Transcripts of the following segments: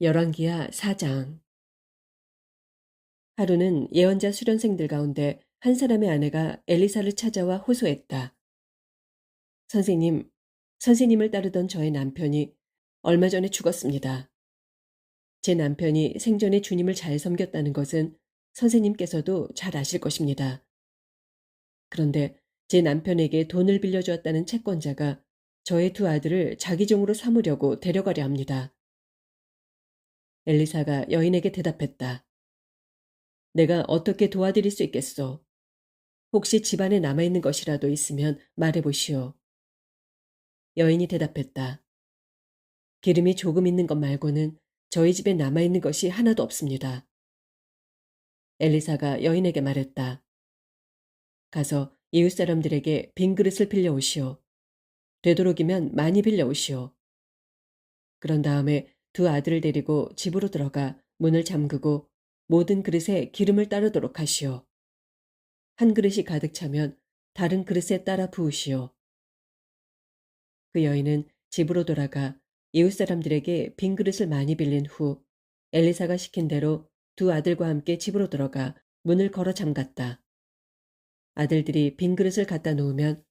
열왕기하 4장. 하루는 예언자 수련생들 가운데 한 사람의 아내가 엘리사를 찾아와 호소했다. 선생님, 선생님을 따르던 저의 남편이 얼마 전에 죽었습니다. 제 남편이 생전에 주님을 잘 섬겼다는 것은 선생님께서도 잘 아실 것입니다. 그런데 제 남편에게 돈을 빌려주었다는 채권자가 저의 두 아들을 자기 종으로 삼으려고 데려가려 합니다. 엘리사가 여인에게 대답했다. 내가 어떻게 도와드릴 수 있겠소? 혹시 집안에 남아있는 것이라도 있으면 말해보시오. 여인이 대답했다. 기름이 조금 있는 것 말고는 저희 집에 남아있는 것이 하나도 없습니다. 엘리사가 여인에게 말했다. 가서 이웃 사람들에게 빈 그릇을 빌려오시오. 되도록이면 많이 빌려오시오. 그런 다음에 두 아들을 데리고 집으로 들어가 문을 잠그고 모든 그릇에 기름을 따르도록 하시오. 한 그릇이 가득 차면 다른 그릇에 따라 부으시오. 그 여인은 집으로 돌아가 이웃 사람들에게 빈 그릇을 많이 빌린 후 엘리사가 시킨 대로 두 아들과 함께 집으로 들어가 문을 걸어 잠갔다. 아들들이 빈 그릇을 갖다 놓으면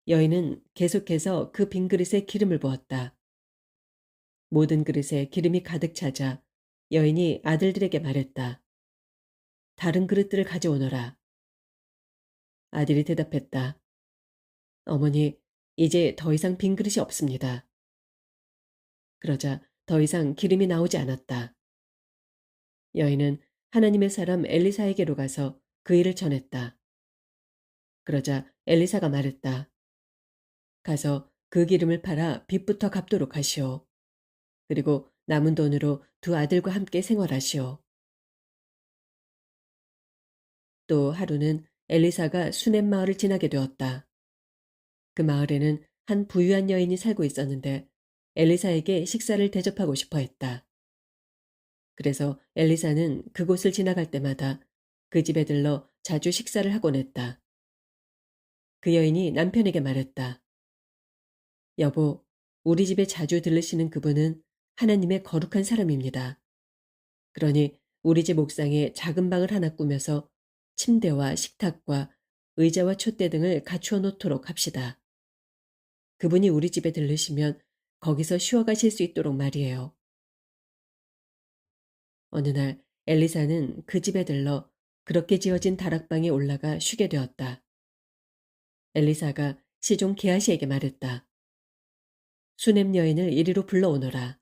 여인은 계속해서 그 빈 그릇에 기름을 부었다. 모든 그릇에 기름이 가득 차자 여인이 아들들에게 말했다. 다른 그릇들을 가져오너라. 아들이 대답했다. 어머니, 이제 더 이상 빈 그릇이 없습니다. 그러자 더 이상 기름이 나오지 않았다. 여인은 하나님의 사람 엘리사에게로 가서 그 일을 전했다. 그러자 엘리사가 말했다. 가서 그 기름을 팔아 빚부터 갚도록 하시오. 그리고 남은 돈으로 두 아들과 함께 생활하시오. 또 하루는 엘리사가 수넴 마을을 지나게 되었다. 그 마을에는 한 부유한 여인이 살고 있었는데 엘리사에게 식사를 대접하고 싶어 했다. 그래서 엘리사는 그곳을 지나갈 때마다 그 집에 들러 자주 식사를 하곤 했다. 그 여인이 남편에게 말했다. 여보, 우리 집에 자주 들르시는 그분은 하나님의 거룩한 사람입니다. 그러니 우리 집 옥상에 작은 방을 하나 꾸며서 침대와 식탁과 의자와 촛대 등을 갖추어 놓도록 합시다. 그분이 우리 집에 들르시면 거기서 쉬어 가실 수 있도록 말이에요. 어느 날 엘리사는 그 집에 들러 그렇게 지어진 다락방에 올라가 쉬게 되었다. 엘리사가 시종 게하시에게 말했다. 수넴 여인을 이리로 불러오너라.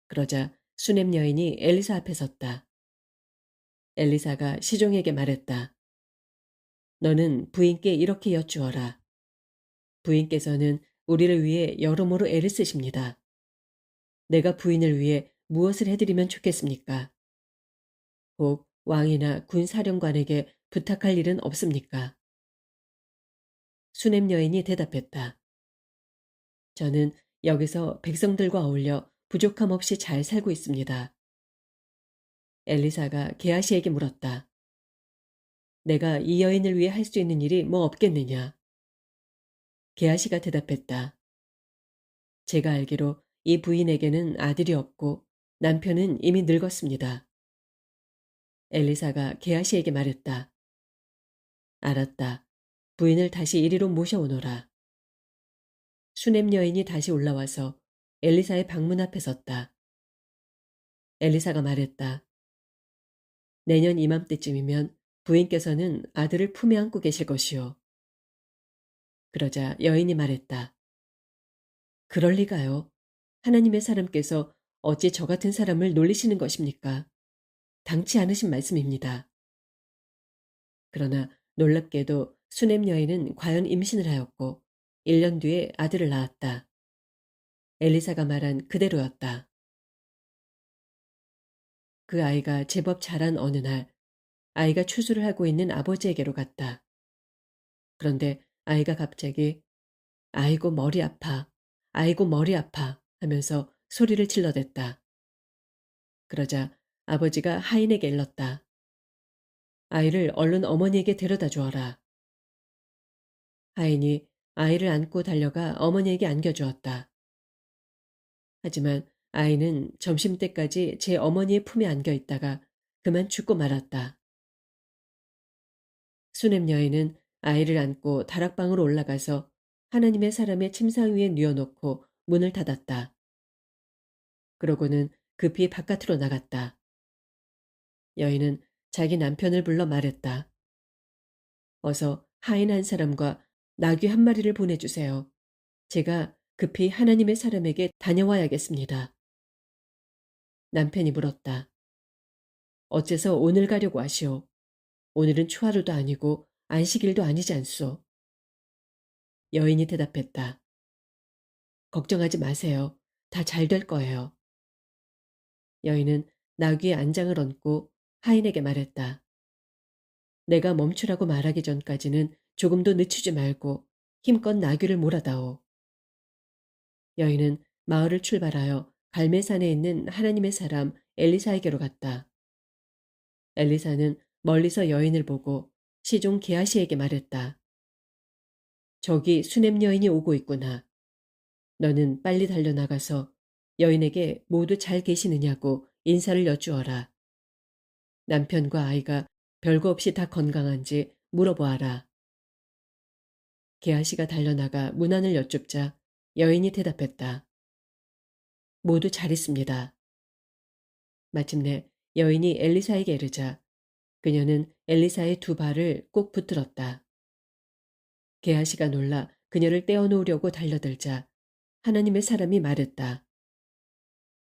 그러자 수넴 여인이 엘리사 앞에 섰다. 엘리사가 시종에게 말했다. 너는 부인께 이렇게 여쭈어라. 부인께서는 우리를 위해 여러모로 애를 쓰십니다. 내가 부인을 위해 무엇을 해드리면 좋겠습니까? 혹 왕이나 군 사령관에게 부탁할 일은 없습니까? 수넴 여인이 대답했다. 저는 여기서 백성들과 어울려 부족함 없이 잘 살고 있습니다. 엘리사가 게하시에게 물었다. 내가 이 여인을 위해 할 수 있는 일이 뭐 없겠느냐? 게하시가 대답했다. 제가 알기로 이 부인에게는 아들이 없고 남편은 이미 늙었습니다. 엘리사가 게하시에게 말했다. 알았다. 부인을 다시 이리로 모셔오너라. 수넴 여인이 다시 올라와서 엘리사의 방문 앞에 섰다. 엘리사가 말했다. 내년 이맘때쯤이면 부인께서는 아들을 품에 안고 계실 것이요. 그러자 여인이 말했다. 그럴 리가요. 하나님의 사람께서 어찌 저 같은 사람을 놀리시는 것입니까? 당치 않으신 말씀입니다. 그러나 놀랍게도 수넴 여인은 과연 임신을 하였고 1년 뒤에 아들을 낳았다. 엘리사가 말한 그대로였다. 그 아이가 제법 자란 어느 날 아이가 추수를 하고 있는 아버지에게로 갔다. 그런데 아이가 갑자기 아이고 머리 아파, 아이고 머리 아파 하면서 소리를 질러댔다. 그러자 아버지가 하인에게 일렀다. 아이를 얼른 어머니에게 데려다 주어라. 하인이 아이를 안고 달려가 어머니에게 안겨주었다. 하지만 아이는 점심때까지 제 어머니의 품에 안겨 있다가 그만 죽고 말았다. 수냄 여인은 아이를 안고 다락방으로 올라가서 하나님의 사람의 침상 위에 뉘어놓고 문을 닫았다. 그러고는 급히 바깥으로 나갔다. 여인은 자기 남편을 불러 말했다. 어서 하인 한 사람과 나귀 한 마리를 보내주세요. 제가 급히 하나님의 사람에게 다녀와야겠습니다. 남편이 물었다. 어째서 오늘 가려고 하시오? 오늘은 초하루도 아니고 안식일도 아니지 않소? 여인이 대답했다. 걱정하지 마세요. 다 잘 될 거예요. 여인은 나귀의 안장을 얹고 하인에게 말했다. 내가 멈추라고 말하기 전까지는 조금도 늦추지 말고 힘껏 나귀를 몰아다오. 여인은 마을을 출발하여 갈매산에 있는 하나님의 사람 엘리사에게로 갔다. 엘리사는 멀리서 여인을 보고 시종 게하시에게 말했다. 저기 수냄 여인이 오고 있구나. 너는 빨리 달려나가서 여인에게 모두 잘 계시느냐고 인사를 여쭈어라. 남편과 아이가 별거 없이 다 건강한지 물어보아라. 게하시가 달려나가 문안을 여쭙자 여인이 대답했다. 모두 잘 있습니다. 마침내 여인이 엘리사에게 이르자 그녀는 엘리사의 두 발을 꼭 붙들었다. 게하시가 놀라 그녀를 떼어놓으려고 달려들자 하나님의 사람이 말했다.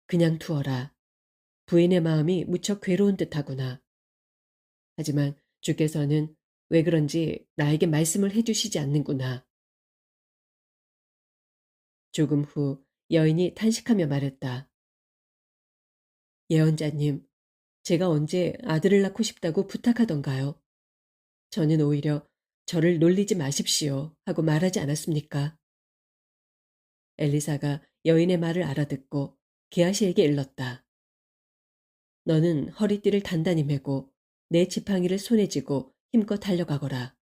그냥 두어라. 부인의 마음이 무척 괴로운 듯하구나. 하지만 주께서는 왜 그런지 나에게 말씀을 해주시지 않는구나. 조금 후 여인이 탄식하며 말했다. 예언자님, 제가 언제 아들을 낳고 싶다고 부탁하던가요? 저는 오히려 저를 놀리지 마십시오 하고 말하지 않았습니까? 엘리사가 여인의 말을 알아듣고 게하시에게 일렀다. 너는 허리띠를 단단히 메고 내 지팡이를 손에 쥐고 힘껏 달려가거라.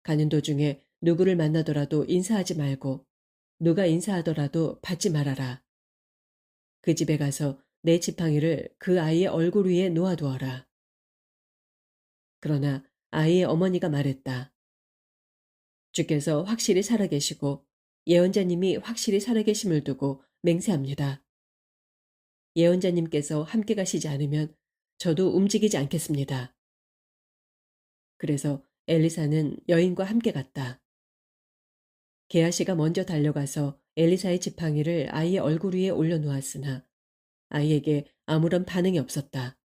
가는 도중에 누구를 만나더라도 인사하지 말고 누가 인사하더라도 받지 말아라. 그 집에 가서 내 지팡이를 그 아이의 얼굴 위에 놓아두어라. 그러나 아이의 어머니가 말했다. 주께서 확실히 살아계시고 예언자님이 확실히 살아계심을 두고 맹세합니다. 예언자님께서 함께 가시지 않으면 저도 움직이지 않겠습니다. 그래서 엘리사는 여인과 함께 갔다. 게하시가 먼저 달려가서 엘리사의 지팡이를 아이의 얼굴 위에 올려놓았으나 아이에게 아무런 반응이 없었다.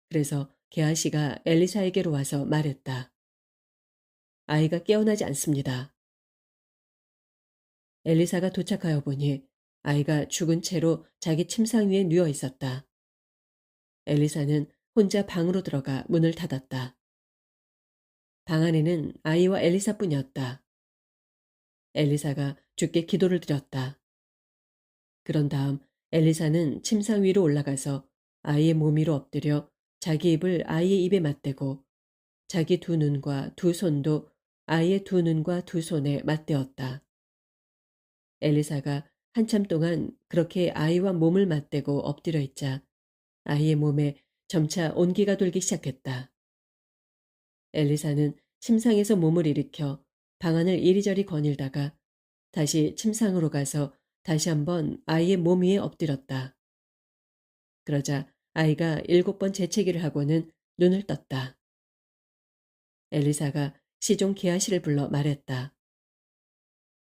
그래서 게하시가 엘리사에게로 와서 말했다. 아이가 깨어나지 않습니다. 엘리사가 도착하여 보니 아이가 죽은 채로 자기 침상 위에 누워 있었다. 엘리사는 혼자 방으로 들어가 문을 닫았다. 방 안에는 아이와 엘리사뿐이었다. 엘리사가 주께 기도를 드렸다. 그런 다음 엘리사는 침상 위로 올라가서 아이의 몸 위로 엎드려 자기 입을 아이의 입에 맞대고 자기 두 눈과 두 손도 아이의 두 눈과 두 손에 맞대었다. 엘리사가 한참 동안 그렇게 아이와 몸을 맞대고 엎드려 있자 아이의 몸에 점차 온기가 돌기 시작했다. 엘리사는 침상에서 몸을 일으켜 방 안을 이리저리 거닐다가 다시 침상으로 가서 다시 한번 아이의 몸 위에 엎드렸다. 그러자 아이가 7번 재채기를 하고는 눈을 떴다. 엘리사가 시종 게하시를 불러 말했다.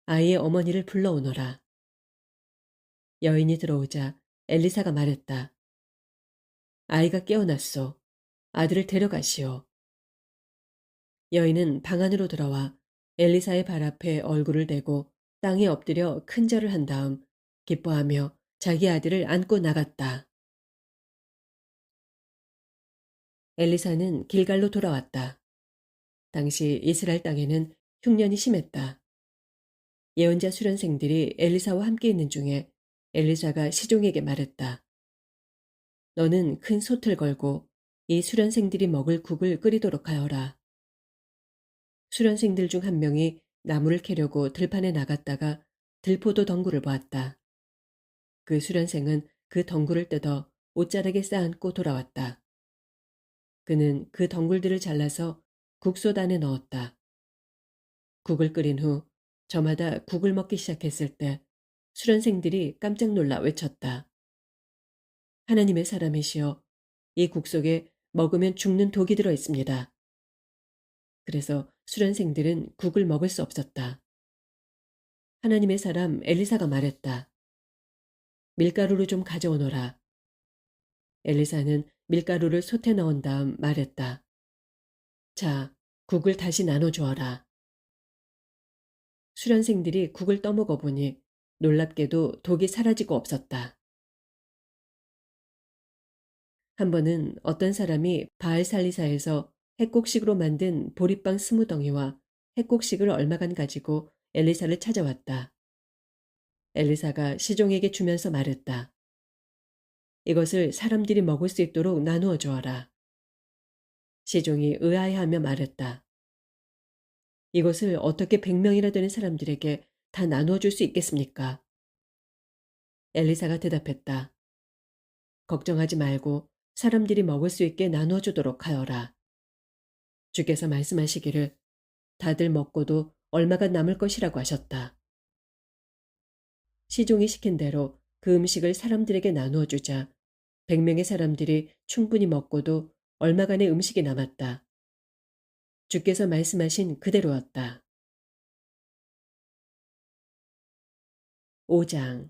아이의 어머니를 불러오너라. 여인이 들어오자 엘리사가 말했다. 아이가 깨어났소. 아들을 데려가시오. 여인은 방 안으로 들어와 엘리사의 발 앞에 얼굴을 대고 땅에 엎드려 큰 절을 한 다음 기뻐하며 자기 아들을 안고 나갔다. 엘리사는 길갈로 돌아왔다. 당시 이스라엘 땅에는 흉년이 심했다. 예언자 수련생들이 엘리사와 함께 있는 중에 엘리사가 시종에게 말했다. 너는 큰 솥을 걸고 이 수련생들이 먹을 국을 끓이도록 하여라. 수련생들 중 한 명이 나무를 캐려고 들판에 나갔다가 들포도 덩굴을 보았다. 그 수련생은 그 덩굴을 뜯어 옷자락에 쌓아안고 돌아왔다. 그는 그 덩굴들을 잘라서 국솥 안에 넣었다. 국을 끓인 후 저마다 국을 먹기 시작했을 때 수련생들이 깜짝 놀라 외쳤다. 하나님의 사람이시여, 이 국 속에 먹으면 죽는 독이 들어 있습니다. 그래서 수련생들은 국을 먹을 수 없었다. 하나님의 사람 엘리사가 말했다. 밀가루를 좀 가져오너라. 엘리사는 밀가루를 솥에 넣은 다음 말했다. 자, 국을 다시 나눠주어라. 수련생들이 국을 떠먹어 보니 놀랍게도 독이 사라지고 없었다. 한 번은 어떤 사람이 바알살리사에서 핵곡식으로 만든 보리빵 20덩이와 핵곡식을 얼마간 가지고 엘리사를 찾아왔다. 엘리사가 시종에게 주면서 말했다. 이것을 사람들이 먹을 수 있도록 나누어 주어라. 시종이 의아해하며 말했다. 이것을 어떻게 100명이나 되는 사람들에게 다 나누어 줄 수 있겠습니까? 엘리사가 대답했다. 걱정하지 말고 사람들이 먹을 수 있게 나누어 주도록 하여라. 주께서 말씀하시기를 다들 먹고도 얼마가 남을 것이라고 하셨다. 시종이 시킨 대로 그 음식을 사람들에게 나누어 주자 100명의 사람들이 충분히 먹고도 얼마간의 음식이 남았다. 주께서 말씀하신 그대로였다. 5장.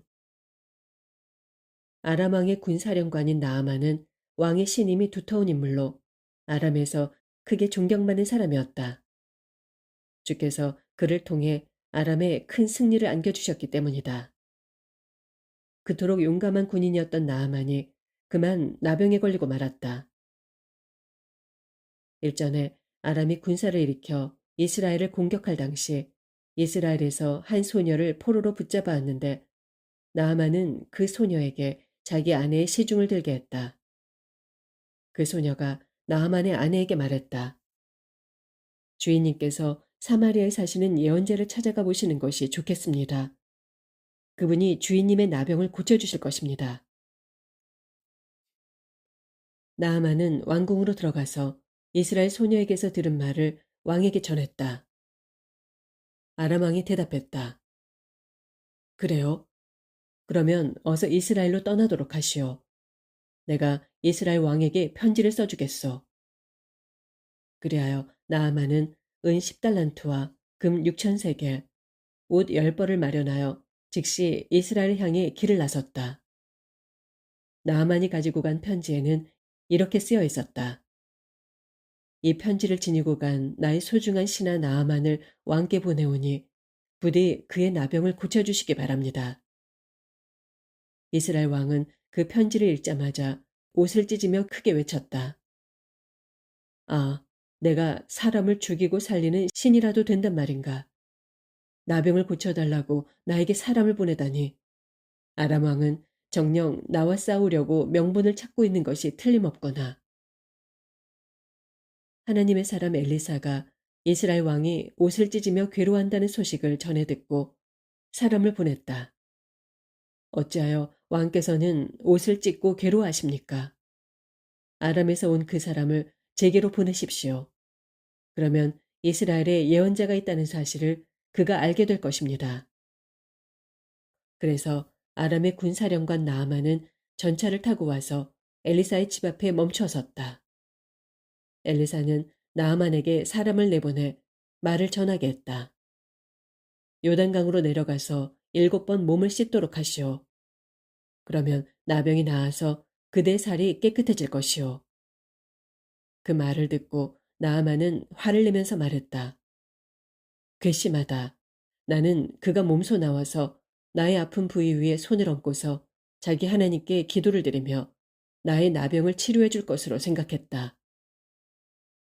아람 왕의 군사령관인 나아만은 왕의 신임이 두터운 인물로 아람에서 크게 존경받는 사람이었다. 주께서 그를 통해 아람에 큰 승리를 안겨주셨기 때문이다. 그토록 용감한 군인이었던 나아만이 그만 나병에 걸리고 말았다. 일전에 아람이 군사를 일으켜 이스라엘을 공격할 당시 이스라엘에서 한 소녀를 포로로 붙잡아 왔는데 나아만은 그 소녀에게 자기 아내의 시중을 들게 했다. 그 소녀가 나아만의 아내에게 말했다. 주인님께서 사마리아에 사시는 예언자를 찾아가 보시는 것이 좋겠습니다. 그분이 주인님의 나병을 고쳐주실 것입니다. 나아만은 왕궁으로 들어가서 이스라엘 소녀에게서 들은 말을 왕에게 전했다. 아람 왕이 대답했다. 그래요? 그러면 어서 이스라엘로 떠나도록 하시오. 내가 이스라엘 왕에게 편지를 써주겠소. 그리하여 나아만은 은 10달란트와 금 6,000세겔, 옷 10벌을 마련하여 즉시 이스라엘을 향해 길을 나섰다. 나아만이 가지고 간 편지에는 이렇게 쓰여 있었다. 이 편지를 지니고 간 나의 소중한 신하 나아만을 왕께 보내오니 부디 그의 나병을 고쳐주시기 바랍니다. 이스라엘 왕은 그 편지를 읽자마자 옷을 찢으며 크게 외쳤다. 아, 내가 사람을 죽이고 살리는 신이라도 된단 말인가. 나병을 고쳐달라고 나에게 사람을 보내다니. 아람 왕은 정녕 나와 싸우려고 명분을 찾고 있는 것이 틀림없거나. 하나님의 사람 엘리사가 이스라엘 왕이 옷을 찢으며 괴로워한다는 소식을 전해 듣고 사람을 보냈다. 어찌하여 왕께서는 옷을 찢고 괴로워하십니까? 아람에서 온 그 사람을 제게로 보내십시오. 그러면 이스라엘에 예언자가 있다는 사실을 그가 알게 될 것입니다. 그래서 아람의 군사령관 나아만은 전차를 타고 와서 엘리사의 집 앞에 멈춰 섰다. 엘리사는 나아만에게 사람을 내보내 말을 전하게 했다. 요단강으로 내려가서 7번 몸을 씻도록 하시오. 그러면 나병이 나아서 그대 살이 깨끗해질 것이오. 그 말을 듣고 나아만은 화를 내면서 말했다. 괘씸하다. 나는 그가 몸소 나와서 나의 아픈 부위 위에 손을 얹고서 자기 하나님께 기도를 드리며 나의 나병을 치료해 줄 것으로 생각했다.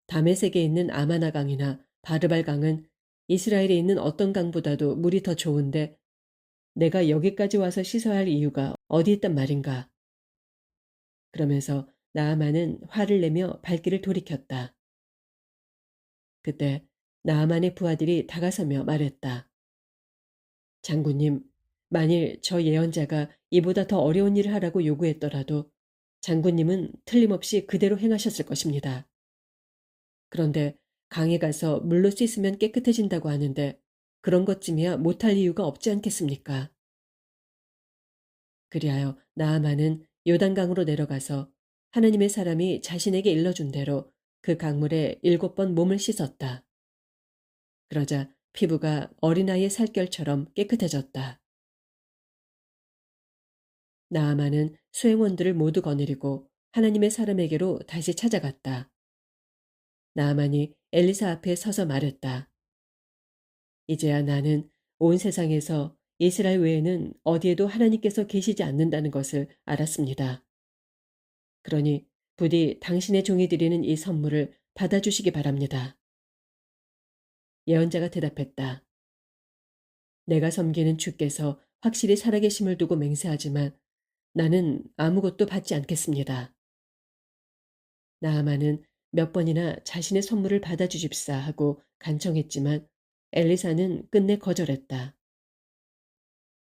다메섹에 있는 아마나 강이나 바르발 강은 이스라엘에 있는 어떤 강보다도 물이 더 좋은데 내가 여기까지 와서 씻어야 할 이유가 어디 있단 말인가. 그러면서 나아만은 화를 내며 발길을 돌이켰다. 그때 나아만의 부하들이 다가서며 말했다. 장군님, 만일 저 예언자가 이보다 더 어려운 일을 하라고 요구했더라도 장군님은 틀림없이 그대로 행하셨을 것입니다. 그런데 강에 가서 물로 씻으면 깨끗해진다고 하는데 그런 것쯤이야 못할 이유가 없지 않겠습니까? 그리하여 나아만은 요단강으로 내려가서 하나님의 사람이 자신에게 일러준 대로 그 강물에 7번 몸을 씻었다. 그러자 피부가 어린아이의 살결처럼 깨끗해졌다. 나아만은 수행원들을 모두 거느리고 하나님의 사람에게로 다시 찾아갔다. 나아만이 엘리사 앞에 서서 말했다. 이제야 나는 온 세상에서 이스라엘 외에는 어디에도 하나님께서 계시지 않는다는 것을 알았습니다. 그러니 부디 당신의 종이 드리는 이 선물을 받아주시기 바랍니다. 예언자가 대답했다. 내가 섬기는 주께서 확실히 살아계심을 두고 맹세하지만 나는 아무것도 받지 않겠습니다. 나아만은 몇 번이나 자신의 선물을 받아주십사 하고 간청했지만 엘리사는 끝내 거절했다.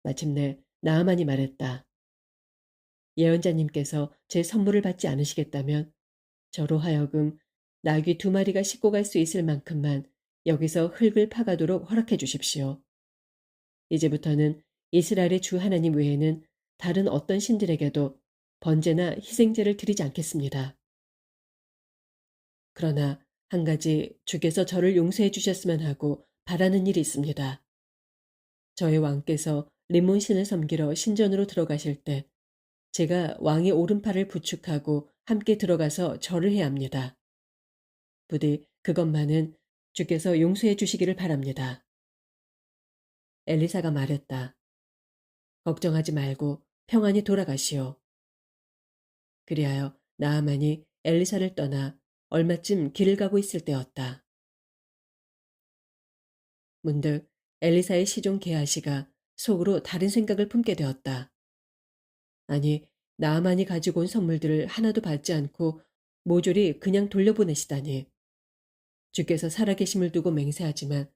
마침내 나아만이 말했다. 예언자님께서 제 선물을 받지 않으시겠다면 저로 하여금 나귀 2마리가 싣고 갈 수 있을 만큼만 여기서 흙을 파가도록 허락해 주십시오. 이제부터는 이스라엘의 주 하나님 외에는 다른 어떤 신들에게도 번제나 희생제를 드리지 않겠습니다. 그러나 한 가지 주께서 저를 용서해 주셨으면 하고 바라는 일이 있습니다. 저의 왕께서 림몬신을 섬기러 신전으로 들어가실 때 제가 왕의 오른팔을 부축하고 함께 들어가서 절을 해야 합니다. 부디 그것만은 주께서 용서해 주시기를 바랍니다. 엘리사가 말했다. 걱정하지 말고 평안히 돌아가시오. 그리하여 나아만이 엘리사를 떠나 얼마쯤 길을 가고 있을 때였다. 문득 엘리사의 시종 게하시가 속으로 다른 생각을 품게 되었다. 아니, 나아만이 가지고 온 선물들을 하나도 받지 않고 모조리 그냥 돌려보내시다니. 주께서 살아계심을 두고 맹세하지만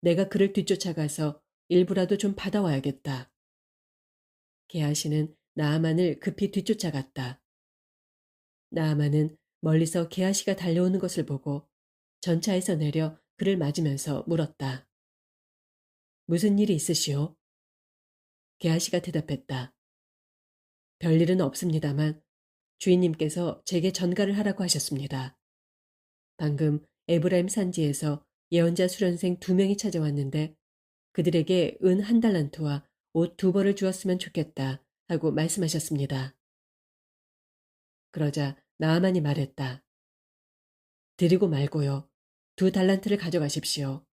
내가 그를 뒤쫓아가서 일부라도 좀 받아와야겠다. 게하시는 나아만을 급히 뒤쫓아갔다. 나아만은 멀리서 게하시가 달려오는 것을 보고 전차에서 내려 그를 맞으면서 물었다. 무슨 일이 있으시오? 게하시가 대답했다. 별일은 없습니다만 주인님께서 제게 전가를 하라고 하셨습니다. 방금 에브라임 산지에서 예언자 수련생 2명이 찾아왔는데 그들에게 은 1달란트와 옷 2벌을 주었으면 좋겠다 하고 말씀하셨습니다. 그러자 나아만이 말했다. 드리고 말고요. 2달란트를 가져가십시오.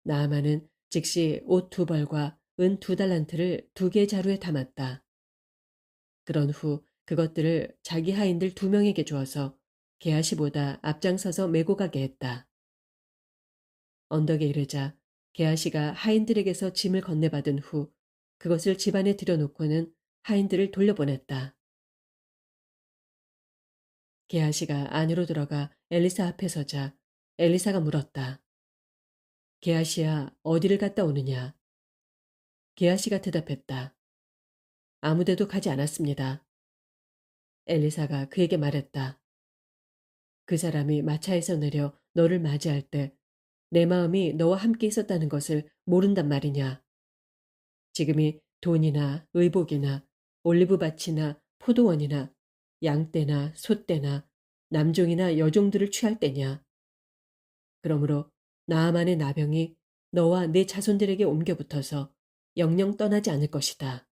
나아만은 즉시 옷 2벌과 은 2달란트를 2개의 자루에 담았다. 그런 후 그것들을 자기 하인들 2명에게 주어서 게하시보다 앞장서서 메고 가게 했다. 언덕에 이르자 게하시가 하인들에게서 짐을 건네받은 후 그것을 집안에 들여놓고는 하인들을 돌려보냈다. 게하시가 안으로 들어가 엘리사 앞에 서자 엘리사가 물었다. 게하시야 어디를 갔다 오느냐? 게하시가 대답했다. 아무데도 가지 않았습니다. 엘리사가 그에게 말했다. 그 사람이 마차에서 내려 너를 맞이할 때 내 마음이 너와 함께 있었다는 것을 모른단 말이냐. 지금이 돈이나 의복이나 올리브밭이나 포도원이나 양떼나 소떼나 남종이나 여종들을 취할 때냐. 그러므로 나아만의 나병이 너와 네 자손들에게 옮겨붙어서 영영 떠나지 않을 것이다.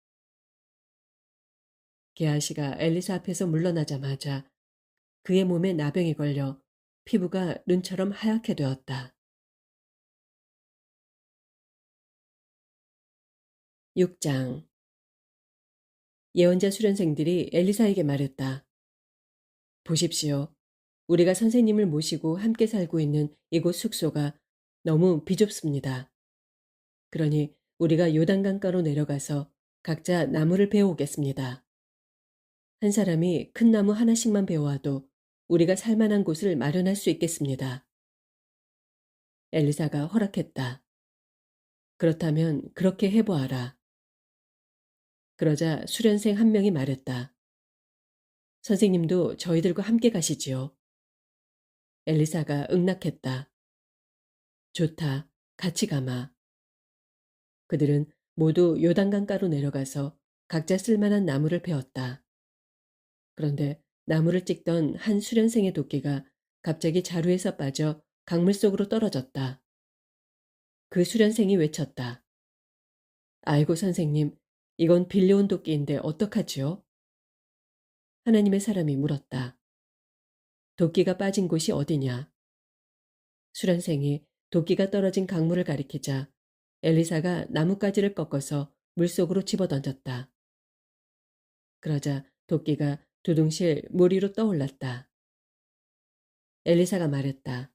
게하시가 엘리사 앞에서 물러나자마자 그의 몸에 나병이 걸려 피부가 눈처럼 하얗게 되었다. 6장. 예언자 수련생들이 엘리사에게 말했다. 보십시오. 우리가 선생님을 모시고 함께 살고 있는 이곳 숙소가 너무 비좁습니다. 그러니 우리가 요단강가로 내려가서 각자 나무를 베어오겠습니다. 한 사람이 큰 나무 하나씩만 베어와도 우리가 살만한 곳을 마련할 수 있겠습니다. 엘리사가 허락했다. 그렇다면 그렇게 해보아라. 그러자 수련생 한 명이 말했다. 선생님도 저희들과 함께 가시지요. 엘리사가 응낙했다. 좋다. 같이 가마. 그들은 모두 요단강가로 내려가서 각자 쓸만한 나무를 베었다. 그런데 나무를 찍던 한 수련생의 도끼가 갑자기 자루에서 빠져 강물 속으로 떨어졌다. 그 수련생이 외쳤다. 아이고 선생님, 이건 빌려온 도끼인데 어떡하지요? 하나님의 사람이 물었다. 도끼가 빠진 곳이 어디냐? 수련생이 도끼가 떨어진 강물을 가리키자 엘리사가 나뭇가지를 꺾어서 물속으로 집어던졌다. 그러자 도끼가 두둥실 물 위로 떠올랐다. 엘리사가 말했다.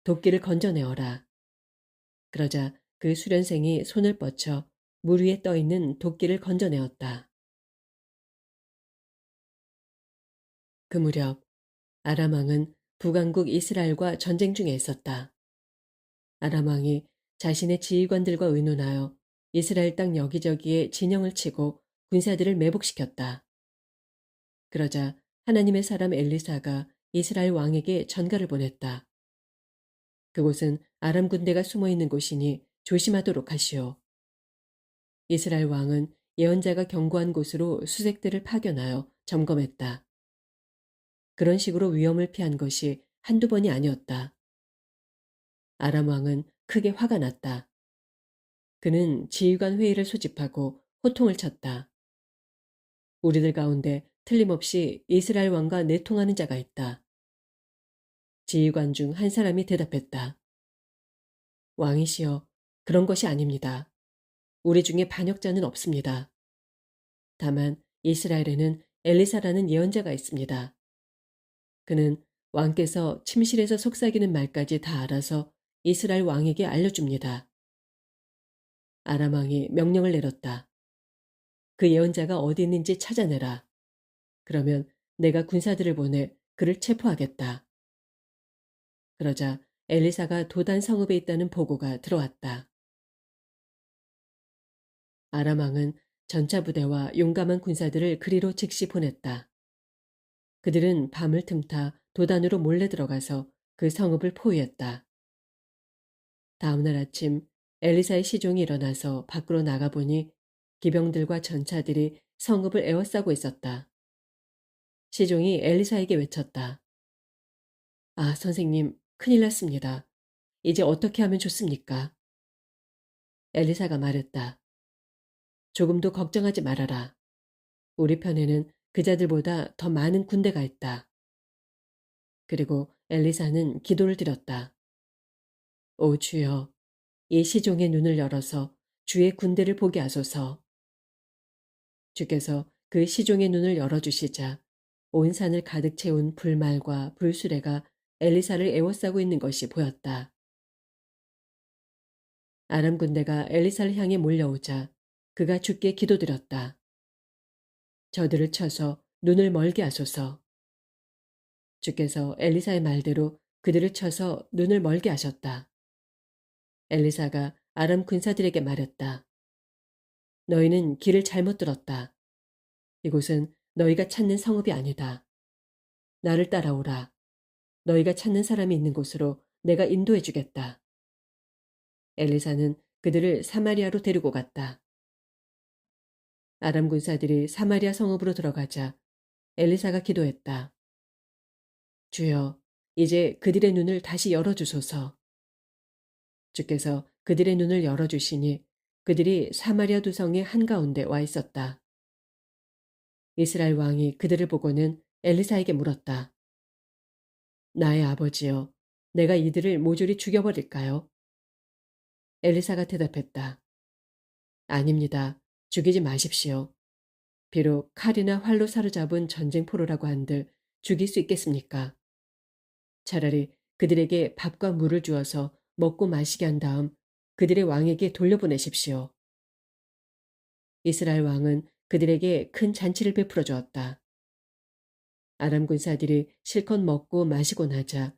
도끼를 건져내어라. 그러자 그 수련생이 손을 뻗쳐 물 위에 떠있는 도끼를 건져내었다. 그 무렵 아람 왕은 북왕국 이스라엘과 전쟁 중에 있었다. 아람 왕이 자신의 지휘관들과 의논하여 이스라엘 땅 여기저기에 진영을 치고 군사들을 매복시켰다. 그러자 하나님의 사람 엘리사가 이스라엘 왕에게 전가를 보냈다. 그곳은 아람 군대가 숨어 있는 곳이니 조심하도록 하시오. 이스라엘 왕은 예언자가 경고한 곳으로 수색대를 파견하여 점검했다. 그런 식으로 위험을 피한 것이 한두 번이 아니었다. 아람 왕은 크게 화가 났다. 그는 지휘관 회의를 소집하고 호통을 쳤다. 우리들 가운데 틀림없이 이스라엘 왕과 내통하는 자가 있다. 지휘관 중 한 사람이 대답했다. 왕이시여, 그런 것이 아닙니다. 우리 중에 반역자는 없습니다. 다만 이스라엘에는 엘리사라는 예언자가 있습니다. 그는 왕께서 침실에서 속삭이는 말까지 다 알아서 이스라엘 왕에게 알려줍니다. 아람 왕이 명령을 내렸다. 그 예언자가 어디 있는지 찾아내라. 그러면 내가 군사들을 보내 그를 체포하겠다. 그러자 엘리사가 도단 성읍에 있다는 보고가 들어왔다. 아람 왕은 전차 부대와 용감한 군사들을 그리로 즉시 보냈다. 그들은 밤을 틈타 도단으로 몰래 들어가서 그 성읍을 포위했다. 다음 날 아침 엘리사의 시종이 일어나서 밖으로 나가보니 기병들과 전차들이 성읍을 에워싸고 있었다. 시종이 엘리사에게 외쳤다. 아, 선생님, 큰일 났습니다. 이제 어떻게 하면 좋습니까? 엘리사가 말했다. 조금도 걱정하지 말아라. 우리 편에는 그자들보다 더 많은 군대가 있다. 그리고 엘리사는 기도를 드렸다. 오 주여, 이 시종의 눈을 열어서 주의 군대를 보게 하소서. 주께서 그 시종의 눈을 열어주시자 온 산을 가득 채운 불말과 불수레가 엘리사를 에워싸고 있는 것이 보였다. 아람 군대가 엘리사를 향해 몰려오자 그가 주께 기도드렸다. 저들을 쳐서 눈을 멀게 하소서. 주께서 엘리사의 말대로 그들을 쳐서 눈을 멀게 하셨다. 엘리사가 아람 군사들에게 말했다. 너희는 길을 잘못 들었다. 이곳은 너희가 찾는 성읍이 아니다. 나를 따라오라. 너희가 찾는 사람이 있는 곳으로 내가 인도해 주겠다. 엘리사는 그들을 사마리아로 데리고 갔다. 아람 군사들이 사마리아 성읍으로 들어가자 엘리사가 기도했다. 주여, 이제 그들의 눈을 다시 열어주소서. 주께서 그들의 눈을 열어주시니 그들이 사마리아 두 성의 한가운데 와 있었다. 이스라엘 왕이 그들을 보고는 엘리사에게 물었다. 나의 아버지여, 내가 이들을 모조리 죽여버릴까요? 엘리사가 대답했다. 아닙니다. 죽이지 마십시오. 비록 칼이나 활로 사로잡은 전쟁포로라고 한들 죽일 수 있겠습니까? 차라리 그들에게 밥과 물을 주어서 먹고 마시게 한 다음 그들의 왕에게 돌려보내십시오. 이스라엘 왕은 그들에게 큰 잔치를 베풀어 주었다. 아람 군사들이 실컷 먹고 마시고 나자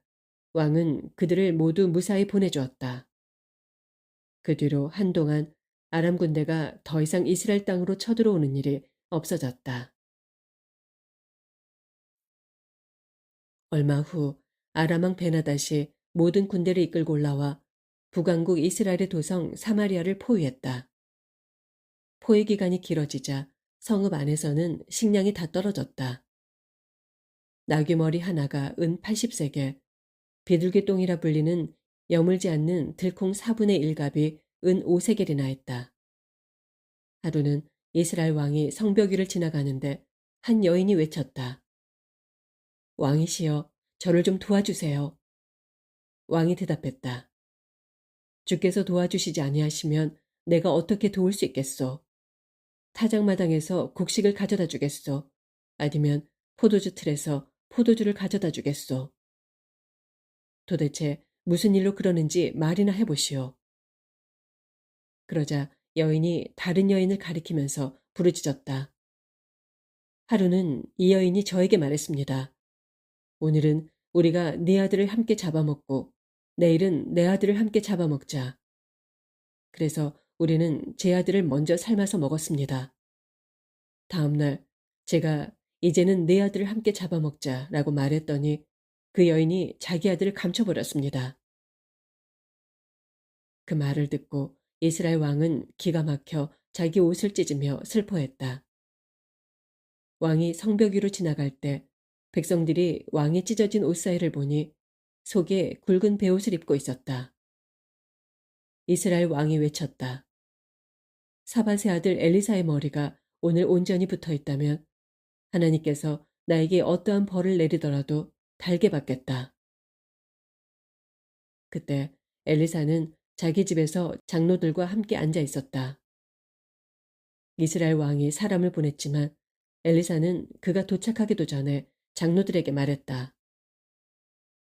왕은 그들을 모두 무사히 보내주었다. 그 뒤로 한동안 아람 군대가 더 이상 이스라엘 땅으로 쳐들어오는 일이 없어졌다. 얼마 후 아람 왕 베나닷이 모든 군대를 이끌고 올라와 북왕국 이스라엘의 도성 사마리아를 포위했다. 포위 기간이 길어지자 성읍 안에서는 식량이 다 떨어졌다. 나귀머리 하나가 은 80세겔, 비둘기똥이라 불리는 여물지 않는 들콩 4분의 1갑이 은 5세겔이나 했다. 하루는 이스라엘 왕이 성벽 위를 지나가는데 한 여인이 외쳤다. 왕이시여, 저를 좀 도와주세요. 왕이 대답했다. 주께서 도와주시지 아니하시면 내가 어떻게 도울 수 있겠소? 타작마당에서 곡식을 가져다 주겠소? 아니면 포도주 틀에서 포도주를 가져다 주겠소? 도대체 무슨 일로 그러는지 말이나 해보시오. 그러자 여인이 다른 여인을 가리키면서 부르짖었다. 하루는 이 여인이 저에게 말했습니다. 오늘은 우리가 네 아들을 함께 잡아먹고 내일은 내 아들을 함께 잡아먹자. 그래서 우리는 제 아들을 먼저 삶아서 먹었습니다. 다음 날 제가 이제는 내 아들을 함께 잡아먹자라고 말했더니 그 여인이 자기 아들을 감춰버렸습니다. 그 말을 듣고 이스라엘 왕은 기가 막혀 자기 옷을 찢으며 슬퍼했다. 왕이 성벽 위로 지나갈 때 백성들이 왕이 찢어진 옷 사이를 보니 속에 굵은 베옷을 입고 있었다. 이스라엘 왕이 외쳤다. 사밧의 아들 엘리사의 머리가 오늘 온전히 붙어 있다면 하나님께서 나에게 어떠한 벌을 내리더라도 달게 받겠다. 그때 엘리사는 자기 집에서 장로들과 함께 앉아 있었다. 이스라엘 왕이 사람을 보냈지만 엘리사는 그가 도착하기도 전에 장로들에게 말했다.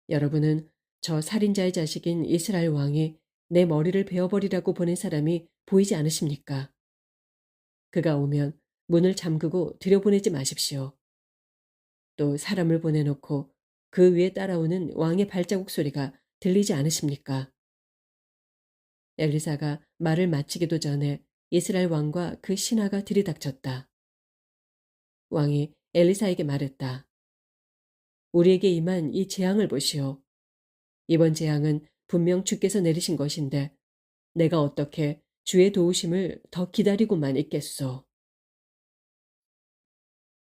여러분은 저 살인자의 자식인 이스라엘 왕이 내 머리를 베어버리라고 보낸 사람이 보이지 않으십니까? 그가 오면 문을 잠그고 들여보내지 마십시오. 또 사람을 보내놓고 그 위에 따라오는 왕의 발자국 소리가 들리지 않으십니까? 엘리사가 말을 마치기도 전에 이스라엘 왕과 그 신하가 들이닥쳤다. 왕이 엘리사에게 말했다. 우리에게 임한 이 재앙을 보시오. 이번 재앙은 분명 주께서 내리신 것인데 내가 어떻게 주의 도우심을 더 기다리고만 있겠소.